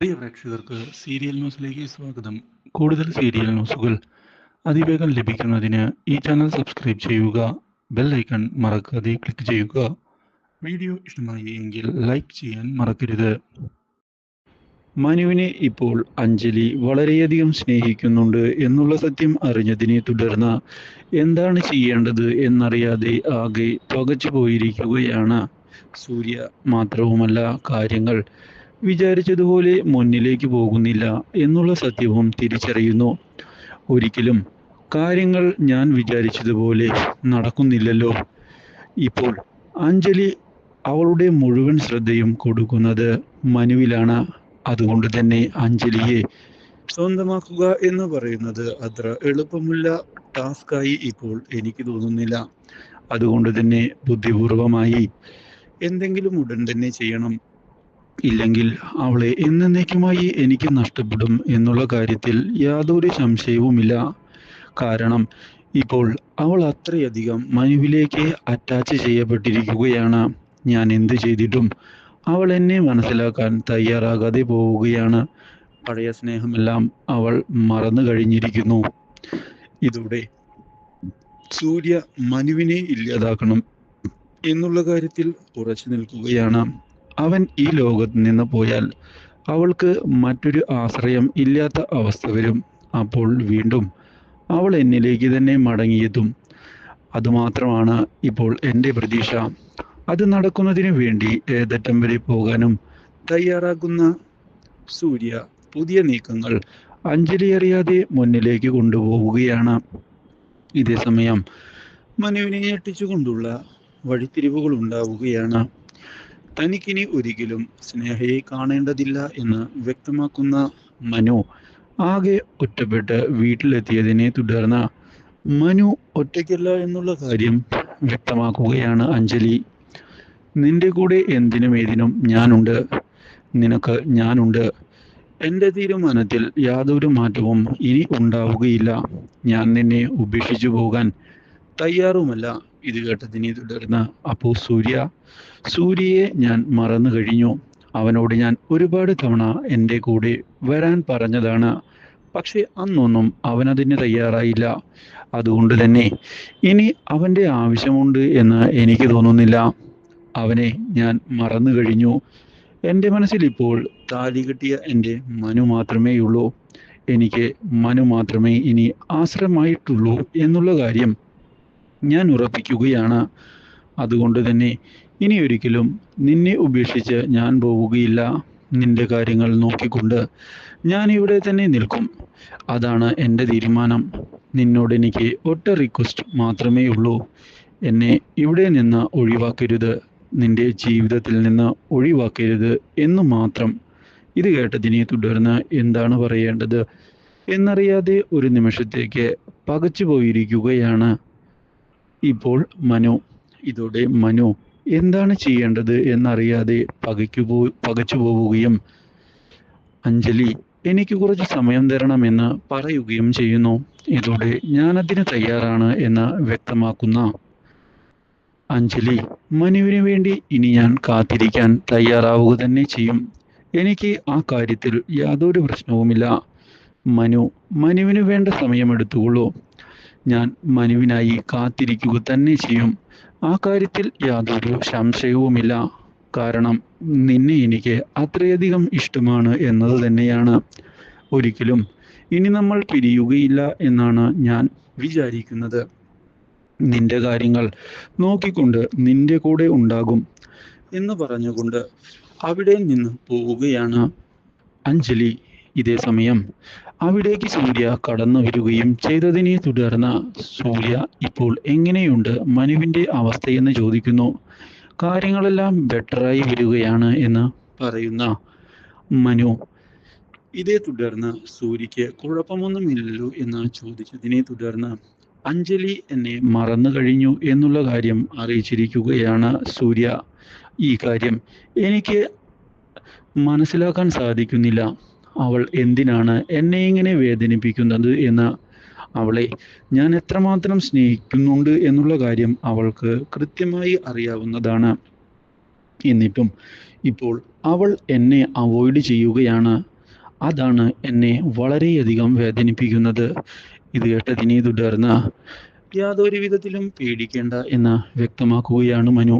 പ്രിയ പ്രേക്ഷകർക്ക് സീരിയൽ ന്യൂസിലേക്ക് സ്വാഗതം. കൂടുതൽ സീരിയൽ ന്യൂസുകൾ അതിവേഗം ലഭിക്കുന്നതിന് ഈ ചാനൽ സബ്സ്ക്രൈബ് ചെയ്യുക. ബെൽ ഐക്കൺ മറക്കാതെ ക്ലിക്ക് ചെയ്യുക. വീഡിയോ ഇഷ്ടമായി എങ്കിൽ ലൈക്ക് ചെയ്യാൻ മറക്കരുത്. മനുവിനെ ഇപ്പോൾ അഞ്ജലി വളരെയധികം സ്നേഹിക്കുന്നുണ്ട് എന്നുള്ള സത്യം അറിഞ്ഞതിനെ തുടർന്ന് എന്താണ് ചെയ്യേണ്ടത് എന്നറിയാതെ ആകെ പകച്ചു പോയിരിക്കുകയാണ് സൂര്യ. മാത്രവുമല്ല, കാര്യങ്ങൾ വിചാരിച്ചതുപോലെ മുന്നിലേക്ക് പോകുന്നില്ല എന്നുള്ള സത്യവും തിരിച്ചറിയുന്നു. ഒരിക്കലും കാര്യങ്ങൾ ഞാൻ വിചാരിച്ചതുപോലെ നടക്കുന്നില്ലല്ലോ. ഇപ്പോൾ അഞ്ജലി അവളുടെ മുഴുവൻ ശ്രദ്ധയും കൊടുക്കുന്നത് മനുവിലാണ്. അതുകൊണ്ട് തന്നെ അഞ്ജലിയെ സ്വന്തമാക്കുക എന്ന് പറയുന്നത് അത്ര എളുപ്പമുള്ള ടാസ്കായി ഇപ്പോൾ എനിക്ക് തോന്നുന്നില്ല. അതുകൊണ്ട് തന്നെ ബുദ്ധിപൂർവമായി എന്തെങ്കിലും ഉടൻ തന്നെ ചെയ്യണം. ഇല്ലെങ്കിൽ അവളെ എന്നേക്കുമായി എനിക്ക് നഷ്ടപ്പെടും എന്നുള്ള കാര്യത്തിൽ യാതൊരു സംശയവുമില്ല. കാരണം ഇപ്പോൾ അവൾ അത്രയധികം മനുവിലേക്ക് അറ്റാച്ച് ചെയ്യപ്പെട്ടിരിക്കുകയാണ്. ഞാൻ എന്ത് ചെയ്തിട്ടും അവൾ എന്നെ മനസ്സിലാക്കാൻ തയ്യാറാകാതെ പോവുകയാണ്. പഴയ സ്നേഹമെല്ലാം അവൾ മറന്നു കഴിഞ്ഞിരിക്കുന്നു. ഇതോടെ സൂര്യ മനുവിനെ ഇല്ലാതാക്കണം എന്നുള്ള കാര്യത്തിൽ ഉറച്ചു നിൽക്കുകയാണ്. അവൻ ഈ ലോകത്ത് നിന്ന് പോയാൽ അവൾക്ക് മറ്റൊരു ആശ്രയം ഇല്ലാത്ത അവസ്ഥ വരും. അപ്പോൾ വീണ്ടും അവൾ എന്നിലേക്ക് തന്നെ മടങ്ങിയെത്തും. അതുമാത്രമാണ് ഇപ്പോൾ എൻ്റെ പ്രതീക്ഷ. അത് നടക്കുന്നതിന് വേണ്ടി ഏതറ്റം വരെ പോകാനും തയ്യാറാകുന്ന സൂര്യ പുതിയ നീക്കങ്ങൾ അഞ്ജലി അറിയാതെ മുന്നിലേക്ക് കൊണ്ടുപോവുകയാണ്. ഇതേ സമയം മനുവിനെ ഞെട്ടിച്ചുകൊണ്ടുള്ള വഴിത്തിരിവുകൾ ഉണ്ടാവുകയാണ്. തനിക്കിനി ഒരിക്കലും സ്നേഹയെ കാണേണ്ടതില്ല എന്ന് വ്യക്തമാക്കുന്ന മനു ആകെ ഒറ്റപ്പെട്ട് വീട്ടിലെത്തിയതിനെ തുടർന്ന് മനു ഒറ്റയ്ക്കല്ല എന്നുള്ള കാര്യം വ്യക്തമാക്കുകയാണ് അഞ്ജലി. നിന്റെ കൂടെ എന്തിനും ഏതിനും ഞാനുണ്ട്. നിനക്ക് ഞാനുണ്ട്. എൻ്റെ തീരുമാനത്തിൽ യാതൊരു മാറ്റവും ഇനി ഉണ്ടാവുകയില്ല. ഞാൻ നിന്നെ ഉപേക്ഷിച്ചു പോകാൻ തയ്യാറുമല്ല. ഇത് കേട്ടതിനെ തുടർന്ന് അപ്പോൾ സൂര്യയെ ഞാൻ മറന്നു കഴിഞ്ഞു. അവനോട് ഞാൻ ഒരുപാട് തവണ എൻ്റെ കൂടെ വരാൻ പറഞ്ഞതാണ്. പക്ഷെ അന്നൊന്നും അവനതിന് തയ്യാറായില്ല. അതുകൊണ്ട് തന്നെ ഇനി അവൻ്റെ ആവശ്യമുണ്ട് എന്ന് എനിക്ക് തോന്നുന്നില്ല. അവനെ ഞാൻ മറന്നു കഴിഞ്ഞു. എൻ്റെ മനസ്സിൽ ഇപ്പോൾ താലി കെട്ടിയ എൻ്റെ മനു മാത്രമേയുള്ളൂ. എനിക്ക് മനു മാത്രമേ ഇനി ആശ്രയമായിട്ടുള്ളൂ എന്നുള്ള കാര്യം ഞാൻ ഉറപ്പിക്കുകയാണ്. അതുകൊണ്ട് തന്നെ ഇനി ഒരിക്കലും നിന്നെ ഉപേക്ഷിച്ച് ഞാൻ പോവുകയില്ല. നിന്റെ കാര്യങ്ങൾ നോക്കിക്കൊണ്ട് ഞാൻ ഇവിടെ തന്നെ നിൽക്കും. അതാണ് എൻ്റെ തീരുമാനം. നിന്നോട് എനിക്ക് ഒറ്റ റിക്വസ്റ്റ് മാത്രമേ ഉള്ളൂ. എന്നെ ഇവിടെ നിന്ന് ഒഴിവാക്കരുത്. നിന്റെ ജീവിതത്തിൽ നിന്ന് ഒഴിവാക്കരുത് എന്ന് മാത്രം. ഇത് കേട്ടതിനെ തുടർന്ന് എന്താണ് പറയേണ്ടത് എന്നറിയാതെ ഒരു നിമിഷത്തേക്ക് പകച്ചു പോയിരിക്കുകയാണ് ഇപ്പോൾ മനു. ഇതോടെ മനു എന്താണ് ചെയ്യേണ്ടത് എന്നറിയാതെ പകച്ചു പോവുകയും അഞ്ജലി എനിക്ക് കുറച്ച് സമയം തരണമെന്ന് പറയുകയും ചെയ്യുന്നു. ഇതോടെ ഞാനതിന് തയ്യാറാണ് എന്ന് വ്യക്തമാക്കുന്ന അഞ്ജലി മനുവിന് വേണ്ടി ഇനി ഞാൻ കാത്തിരിക്കാൻ തയ്യാറാവുക തന്നെ ചെയ്യും. എനിക്ക് ആ കാര്യത്തിൽ യാതൊരു പ്രശ്നവുമില്ല. മനുവിന് വേണ്ട സമയമെടുത്തുകൊള്ളൂ. ഞാൻ മനുവിനായി കാത്തിരിക്കുക തന്നെ ചെയ്യും. ആ കാര്യത്തിൽ യാതൊരു സംശയവുമില്ല. കാരണം നിന്നെ എനിക്ക് അത്രയധികം ഇഷ്ടമാണ് എന്നത് തന്നെയാണ്. ഒരിക്കലും ഇനി നമ്മൾ പിരിയുകയില്ല എന്നാണ് ഞാൻ വിചാരിക്കുന്നത്. നിന്റെ കാര്യങ്ങൾ നോക്കിക്കൊണ്ട് നിന്റെ കൂടെ ഉണ്ടാകും എന്ന് പറഞ്ഞുകൊണ്ട് അവിടെ നിന്ന് പോവുകയാണ് അഞ്ജലി. ഇതേ സമയം അവിടേക്ക് സൂര്യ കടന്നു വരികയും ചെയ്തതിനെ തുടർന്ന് സൂര്യ ഇപ്പോൾ എങ്ങനെയുണ്ട് മനുവിൻ്റെ അവസ്ഥയെന്ന് ചോദിക്കുന്നു. കാര്യങ്ങളെല്ലാം ബെറ്ററായി വരികയാണ് എന്ന് പറയുന്ന മനു. ഇതേ തുടർന്ന് സൂര്യക്ക് കുഴപ്പമൊന്നുമില്ലല്ലോ എന്ന് ചോദിച്ചതിനെ തുടർന്ന് അഞ്ജലി എന്നെ മറന്നു കഴിഞ്ഞു എന്നുള്ള കാര്യം അറിയിച്ചിരിക്കുകയാണ് സൂര്യ. ഈ കാര്യം എനിക്ക് മനസ്സിലാക്കാൻ സാധിക്കുന്നില്ല. അവൾ എന്തിനാണ് എന്നെ ഇങ്ങനെ വേദനിപ്പിക്കുന്നത് എന്ന്. അവളെ ഞാൻ എത്രമാത്രം സ്നേഹിക്കുന്നുണ്ട് എന്നുള്ള കാര്യം അവൾക്ക് കൃത്യമായി അറിയാവുന്നതാണ്. എന്നിട്ടും ഇപ്പോൾ അവൾ എന്നെ അവോയ്ഡ് ചെയ്യുകയാണ്. അതാണ് എന്നെ വളരെയധികം വേദനിപ്പിക്കുന്നത്. ഇത് കേട്ടതിനെ തുടർന്ന് യാതൊരു വിധത്തിലും പേടിക്കേണ്ട എന്ന് വ്യക്തമാക്കുകയാണ് മനു.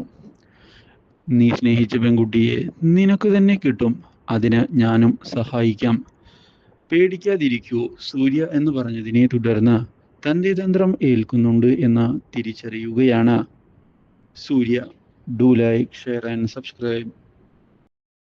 നീ സ്നേഹിച്ച പെൺകുട്ടിയെ നിനക്ക് തന്നെ കിട്ടും. അതിന് ഞാനും സഹായിക്കാം. പേടിക്കാതിരിക്കൂ. സൂര്യ എന്ന് പറഞ്ഞതിനെ തുടർന്ന് തന്റെ തന്ത്രം ഏൽക്കുന്നുണ്ട് എന്ന് തിരിച്ചറിയുകയാണ് Surya. Do like, share and subscribe.